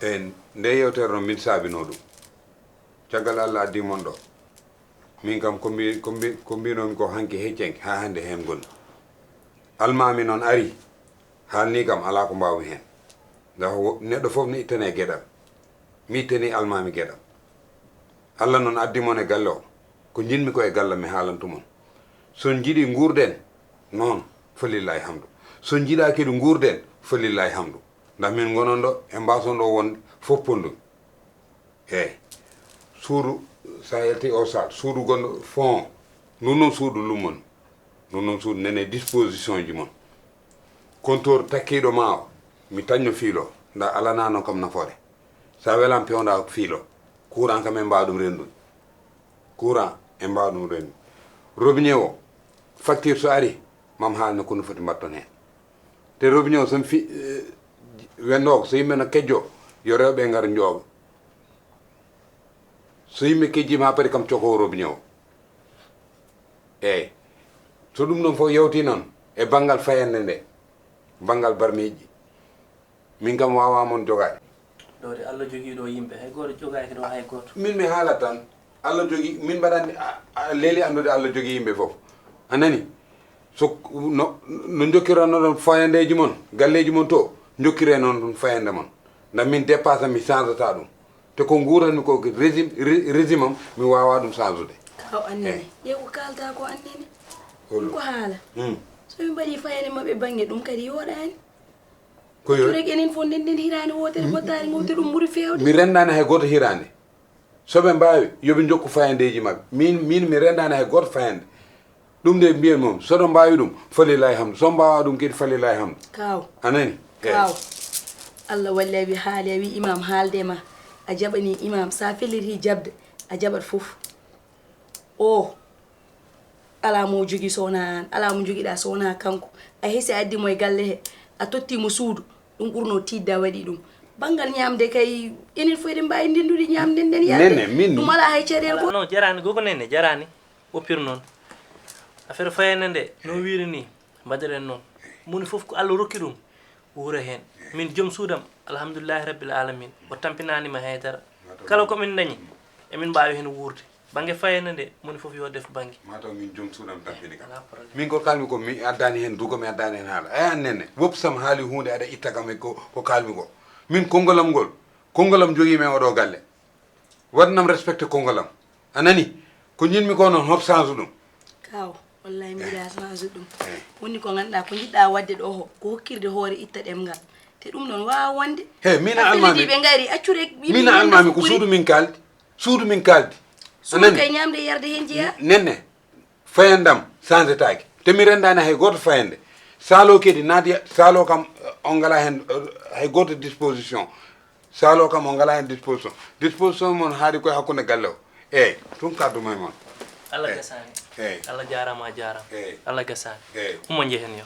en nde yewtere min saabino ɗum caggal Allah addi mon ɗo min kam ko mbinomi ko hanki heccenke ha hande hen gonni almami noon ari haalni kam ala ko mbawmi hen ndax neɗɗo foof ne ittane gueɗal mi ittani almami gueɗal Allah noon addi mon e galle o ko jinmi ko e galla mi haalantumon son jiiɗi guurden noon falillahi hamdu son jiiɗa kadi guurden falillahi hamdu ndax min gonon ɗo e mbason ɗo wonde fof pondumi eyyi suudu sa yalti o sat suudu gonɗo fond non noon suudu lummon non noon suudu nene disposition ji mon compteur takkiɗo ma o mi tañno fiilo nda alanano kam nafoore sa welan pewda fiilo courant kam e mbawa ɗum rendude courant e mbawa ɗum rendude robinet o facture so ari mam haalno kono foti mbatton hen te robinet o somi fi wendo ko so yimɓe no kejjo yo rewɓe ngar jooga so yimɓe kejjima ha paari kam coko robinet o eyyi so ɗum ɗon fof yewti noon e banggal fayande nde banggal barmeji min kam wawamon jogade ɗode Allah jogui ɗo yimɓe hay goto jogaki ɗo hay goto min mi haalat tan Allah jogui min mbaɗani leeli andude Allah jogui yimɓe foof anani so no jokkiranno ɗon fayandeji mon galleji mon to jokkire noon ɗum fayande mon nda min dépasse mi changeta ɗum te ko guuranmi ko régime am mi wawa ɗum change kaw annene yew ko kalta ko annene ko haala so min mbaɗi fayande mabɓe banggue ɗum kadi yoɗani rek enen fof nden hirande wotere fottani gowte ɗum ɓuuri fewde mi rendani hay goto hirande soɓe mbawi yoɓe jokku fayandeji mabɓe min mi rendani hay goto fayande ɗum nde mbiyen moom soɗo mbawi ɗum falillahi hamdu so mbawa ɗum kadi falillahi hamdu kaw anani kaw Allah walle wi haali a wi imam haaldema a jaɓani imam sa felliti jabde a jaɓat foof o ala mo jogui sowna an ala mo joguiɗa sowna kanko a heesi a addimo e galle he a tottimo suudu ɗum ɓurno tidda waɗi ɗum banggal ñamde kay enen fof eɗen mbawi ndendude ñamde nden yalde ɗum ala hay caɗele ko non jarani gogo nene jarani woppir noon affaire fayande nde no wiiri ni mbaɗiren noon moni foof ko Allah rokki ɗum wuura hen min joom suudam alhamdulillahi rabbil alamin o tampinanima haydara kala komin dañi emin mbawi hen wuurde banggue fayande nde moni foof yo def banggue mataw min joom suudam tampini kam min ko kalmi ko mi addani hen duugo mi addani hen haala ay annene woppu sam haali hunde aɗa itta kam ko kalmi ko min kongolam jogui men oɗo galle waɗnam respecté kongolam anani ko jinmi ko noon hop change ɗum kaw wallahi mbiɗa change ɗum woni ko ganduɗa ko jiɗɗa wadde ɗo ho ko hokkirde hoore itta ɗemgal te ɗum ɗon wawa wonde he mina almami ɓe gaari accure mina almami ko suudu min kaldi suudu kay ñamde yarde hen jeeya nenne fayandam change taki te mi rendani hay goto fayande salo kedi naati salo kam on ngala hen hay goto disposition salo kam on ngala hen disposition mon haadi koye hakkude galle o eyyi ɗum kadduma e moon Allah gasani eyyi Allah jarama a jarama eyyi Allah gasani eyyi humo jehen yo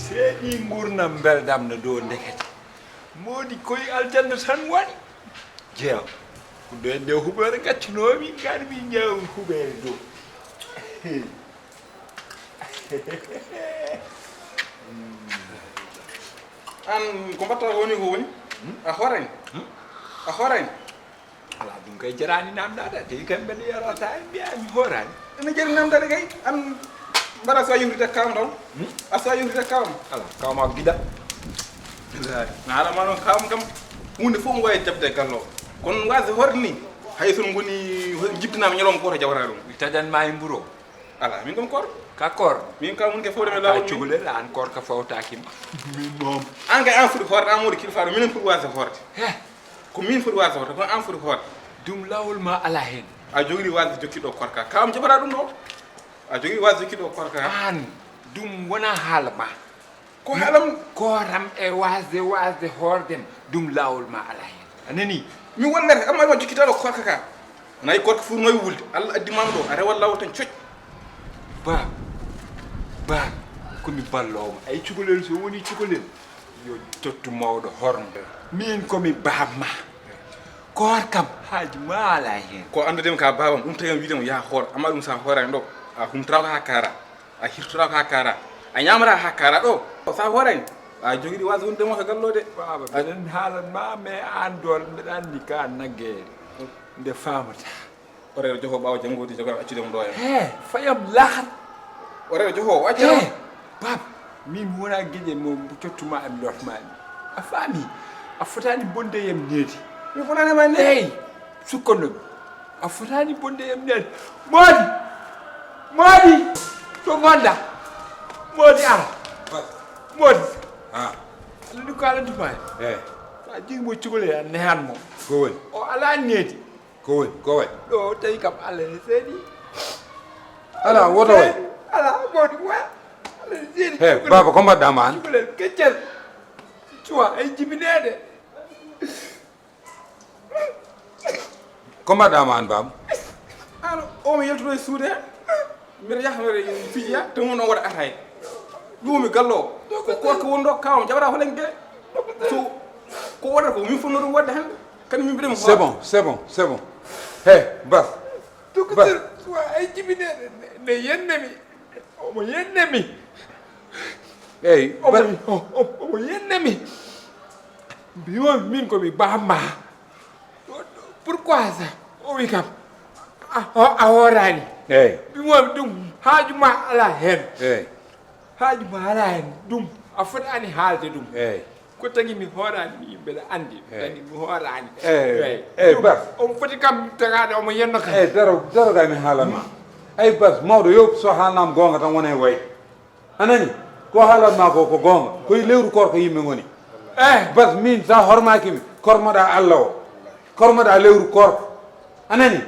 seeɗi gurdam beldam no dow ndekete modi koye aljanna tan waɗi jeew ko ɗo nde huɓere gaccanomi garmi ƴeew huɓere dow an ko mbatta woni ko woni a horani ala ɗum kay jarani namdade te kamɓe ne yarata e mbiyami horani ene jari namdade kay an mbaɗa so yimride kawam taw a so yimride kawam ala kawma giɗa haalama noon kawam kam hunde fof mo wawi jabde e gallo kono wasde horde ni hay sono goni jibtinama ñalawma goto jawata ɗum taƴanma e mburo ala min kom koor ka koor min kam woni ke fowde lawol cukalel an koor ka fawtakima min moom an kay an foti horde an woni kilfaɗo minen foti wasde horde he ko min foti wasde horde kono an foti horde ɗum lawol ma ala hen a jogui wasde jokkiɗo korka kawam jaɓata ɗum ɗo a jogui wasde jokkiɗo korka an ɗum wona haala ma ko haalam kooram e wasde hordem ɗum lawol ma ala hen anani mi wallete amma ma jokkitaɗo korka ka nayi korka fuu noyi wulde Allah addimama ɗo a rewat lawol tan coƴ ba komi ballowo ay cukalel so woni cukalel yo tottu mawɗo hormde min komi bamma Korka haji mala hen ko andudem ka babam dum tawi widem ya hor amma dum sa hora ndo a humtra ka kara a hirtra ka kara a nyamra ha kara do sa hora a jogidi waso hunde mo ka gallode baba adan halan ma me andol andi ka nagge nde famata ore joho bawo jangodi jogo accude mo do fayam lahat ore joho accude bab min wona gije mo cottuma am lotmani a fami a fotani bonde yam neti mi fonane man hey sukkondo a fotani bonde yam neti modi to gonda modi modi lu ko ala duma sa jigi mo cugole an nehan mo ko woni o ala neti ko woni do tay kam ala sedi ala woto way ala modi wa ala sedi baba ko mbadda man cugole keccel tuwa ay jibinede ko mbadda man bam ano o mi yeltudo e suude mbiɗa yahnore fijiya to mon o waɗa atay ɗumi gallo ko korko wondo kawam jabata holengue so ko waɗata ko min fonno ɗum wadde hande kadi min mbiɗemo c'est bon bas docteur tuwa ay jibinede ne yennemi omo yennemi eyi omo yennemi mbimo min komi bamma pourquoi ça o wi kam a horani eyi mbimomi ɗum haajuma ala hen eyi haajuma ala hen ɗum a fotani haalde ɗum eyi ko tagi mi horani yimɓeɗa andi ani mi horani eyi bas omo foti kam tagade omo yenno kam eyi daro ga mi haalanma ay bas mawɗo yo so haalnama gonga tan wona e way anani ko haalanma ko gonga koye lewru korko yimɓe goni bas min sa hormakimi kormoɗa allah o kormoɗa lewru korko anani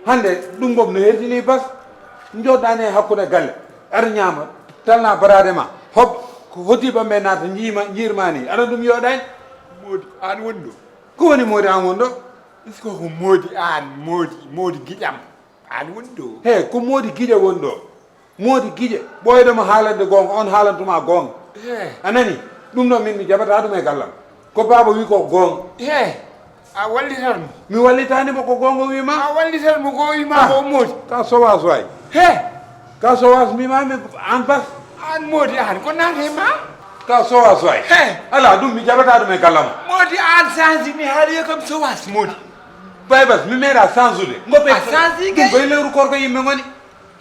hande ɗum boom no herdini bas joɗɗani e hakkude galle aɗa ñaama talna barade ma hob ko hoddiɓe ɓe naata jiirma ni aɗa ɗum yoɗani modi an woni ɗo ko woni modi an woni ɗo est ce que ko modi an modi guiƴam an woni ɗo he ko modi guiƴe woni ɗo modi guiƴe ɓoydemo haalande gonga on haalantuma gonga anani ɗum ɗo min mi jaɓata ɗum e gallam ko baba wi ko gonga a wallitanmo mi wallitanimo ko gonga wima a wallitanmo ko wima ko modi ka sowas way ka sowas mbimami an bas an modi an ko naate ma ka sowas way ala ɗum mi jaɓata ɗum e gallam modi an change ni haali kam sowas modi bay bas mi meeɗa change ude goppe change ɗum koye lewru korko yimɓe goni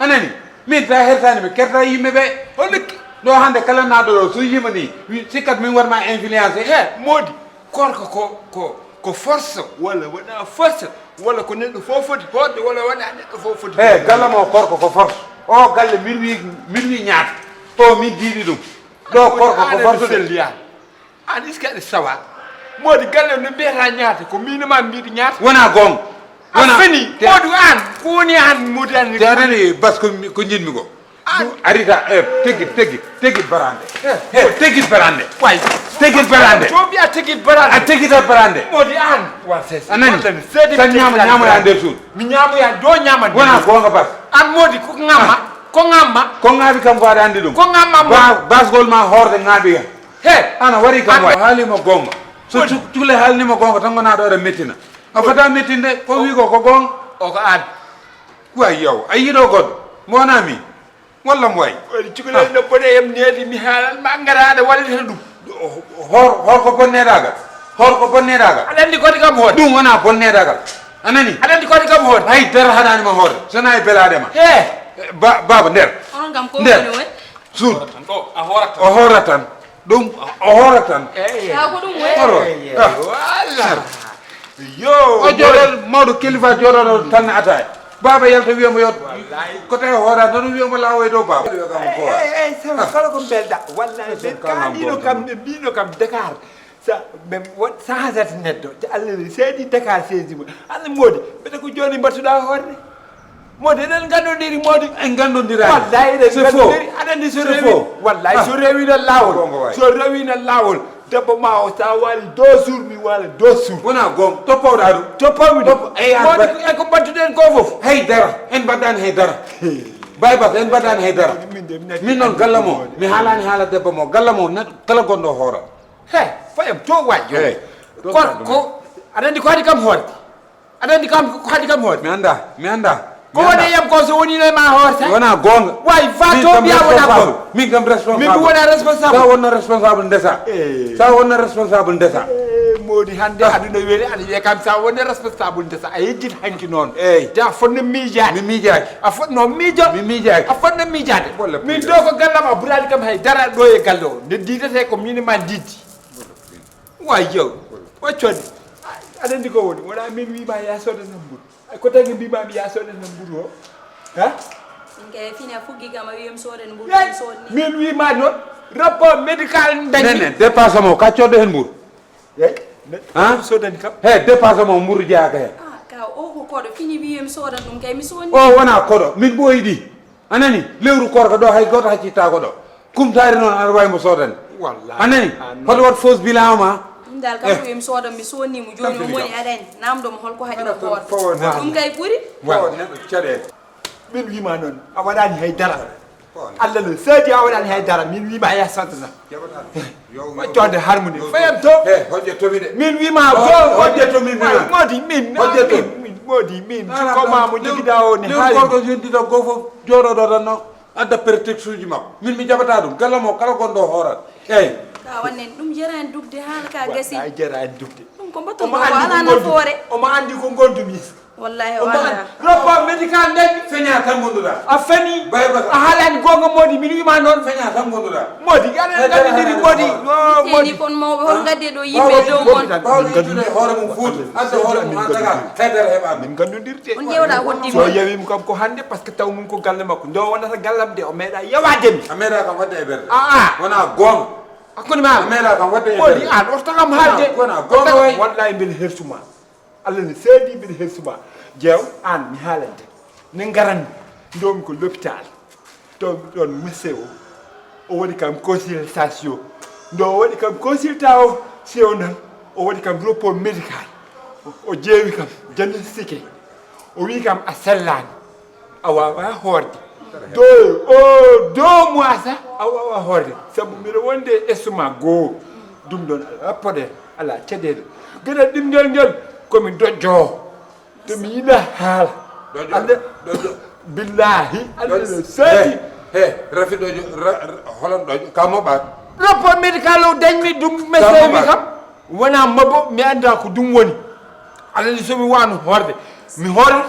anani min ta hertani mi kerta yimɓe ɓe hollikki ɗo hande kala naɗo ɗo so yima ni sikkat min waɗma influencé modi korko ko force walla wona force walla ko neɗɗo fof foti hoɗde walla wona neɗɗo fof foti gallam o korko ko force o galle min wi ñaata o min diiɗi ɗum ɗo korko ko force selliyan an est ce que aɗa sawa modi galle no mbiyata ñaata ko minoma mbiɗi ñaata wona gonga a fini modi an ko woni an modi an te aɗani bas ko jinmi ko arita teguit barande teguit barande way teguit barande to mbiya teguit barande a teguita barande modi an anani sa ñamoya nder suudu mi ñamoya do ñamande wona gonga bas an modi ko ŋamma ko ŋaaɓi kam ko aɗa andi ɗum ko ŋamma basgol ma hoorde ŋaaɓi hen ana waɗi kam way haalima gonga so cuhle haalnima gonga tan gonaɗo aɗa mettina a fota mettinde ko wi ko gonga o ko an way yow a yiiɗo goɗɗo mo wona min walla mo way cukalel no bone yam needi mi haalal ma ngaraɗa wallita ɗum horko bonneɗagal aɗa andi kodi kam hoorde ɗum wona bonneɗagal anani aɗa andi kodi kam hoorde hay dara haɗanima hoorde sona e belaɗema baba nder suud a horat o horat tan ɗum o horat tan ko ɗum walla yo o joɗol mawɗo kilifa joɗoɗo tan ataya baba yalta wiyamo yot ko tawi hoora tan wiyamo lawo e dow baba sawa kala ko belɗa wallahi ɓe kaɗino kam ɓe mbino kam Dakar ɓe changeata neɗɗo te allah seedi Dakar seedi mo allah modi mbeɗa ko joni mbattuɗa hoorde modi eɗen gandodiri modi en gandodirani wallahi eɗen gandodiri aɗa andi so rewi wallahi so rewino lawol debbo ma o sa wali 2 jours mi wala 2 jours wona gonga toppowɗa ɗum toppawmi ɗum e ko mbattuɗen ko fof haydara en mbaɗɗani haydara baybas en mbaɗɗani haydara min noon gallam o mi haalani haala debbo mo gallam o kala gonɗo hoora fayam to wajjo ko aɗa andi ko haɗi kam hoorde aɗa andi kam ko haɗi kam hoorde mi anda ko woni yam ko so woni no ma hoorta wona gonga way fa to biya wona gonga min kam responsable min mi wona responsable sa wonna responsable ndesa sa wonna responsable ndesa modi hande aduna weeli aɗa wiye kam sa woni responsable ndesa a yeddit hanki noon eyyi ta fonno miijade mi miijaki a fonno miijo mi miijaki a fonno miijade min do ko gallam a ɓurani kam hay dara ɗo e galle o nde didete ko minima diddi way jew waccode aɗa andi ko woni wona min wima ya sodana mburu ko tagi mbimami ya sodana mburu o ha kay fina fuggi kam a wiyam soden mburu sodni min wima noon rapport médical dañi nene dépasse mo kaccode hen mburu yeyi han sodani kam he dépasse mo mburu jeeyaka hen ka o ko koɗo fini wiyam sodan ɗum kay mi sodni o wona koɗo min ɓooyi ɗi anani lewru korka ɗo hay goto haccittako ɗo kumtari noon aɗa wawi mo sodande wallahi anani hoto wat fausse bilan ma dal kam wiyam sodan mi sodnimo joni o moni aɗani namdomo holko haɗi o hoorta ɗum kay ɓuuri neɗɗo caɗele min wima noon a waɗani hay dara allah no seedi a waɗani hay dara min wima ya santana waccode harmoni fayam to e hoƴƴe tomi de min wima hoƴƴe tomi modi min modi min koma mo joguiɗa o ne haali gorko yondita go fof joɗoɗo tan no adda prétexte uji makko min mi jaɓata ɗum gallam o kala gonɗo hoorat eyyi ka wannen ɗum jarani dugde haala ka gasi ay jarani dugde ɗum ko mbatton ko ala nafoore omo andi ko gondumi wallahi o ala rapport médical dañi feña tan gonduɗa a fani Baybata. a haalani gonga modi min wima noon feña tan gonduɗa modi aɗa gaddidiri modi teni kon mawɓe hol gadde ɗo yimɓe dow mon bawɗo yettude hoore mum fuuta adda hoore mum han taga heydere heɓaɓe min gandodirte on ƴewɗa so hoddimo yawimi kam ko hande par ce que taw mum ko galle makko ndo wonata gallam de o meeɗa yawademi a meeɗa kam wadde e ɓerde aa wona gonga hakkude ma a meeɗa kam wadde e modi ɓerde an orta kam haalde wona gonga way wallahi mbeɗa hersuma allah ne seedi mbeɗa hersuma jeew an mi haalande ne garanmi ndomi ko l'hôpital to ɗon monsieur o waɗi kam consultation ndo o waɗi kam consultation nan o waɗi kam rapport médical o ƴeewi kam diagnostiqué o wi kam a sellani a wawa hoorde deux mois sa a wawa hoorde saabu mbiɗa wonde estoma goo ɗum ɗon rapporter ala caɗele gueɗal ɗimguel nguel komi dojjo to mi yiɗa haala ande billahi ande seedi he rafiɗojo holon ɗojo ka moɓat rapport médical o dañmi ɗum médecin wi kam wona mabo mi anda ko ɗum woni alani somi wano hoorde mi hoorat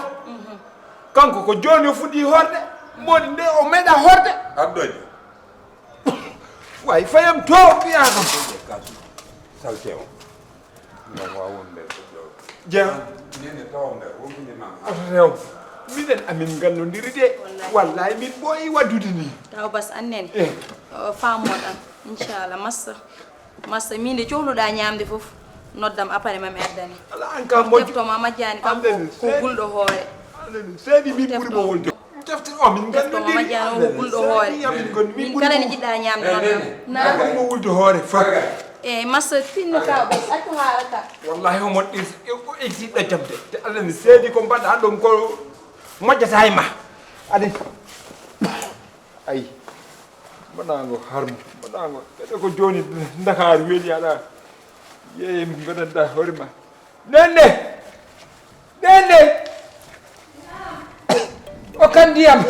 kanko ko joni o fuɗɗi hoorde modi nde o meeɗa hoorde aɗɗoje way fayam to ɓiya kam salte o ngam wawonde jeew nene tawde wonkinima rew minen amin gallodiri de wallahi min ɓooyi waddude ni taw bas annen faamo ɗam inchallah massa min de cohluɗa ñamde foof noddam apare mami addani ala an kam moƴƴi teftoma majjani kam ko gulɗo hoore seedi min ɓuurimo wolde defte o min teftoma majjani o ko gulɗo hoore min kala ne jiɗɗa ñamde noddam na ɓurimo wulde hoore fat eyyi massa tinno kaw bas accu haala ka wallahi omon exiɗɗa jamde te allah ne seedi ko mbaɗa ɗum ko moƴƴata e ma adi ayi mbaɗago harmu mbaɗago ɓeɗe ko joni Dakar weeli aɗa yeeye mi mbaɗanɗa hoore ma nenne o kan ndiyam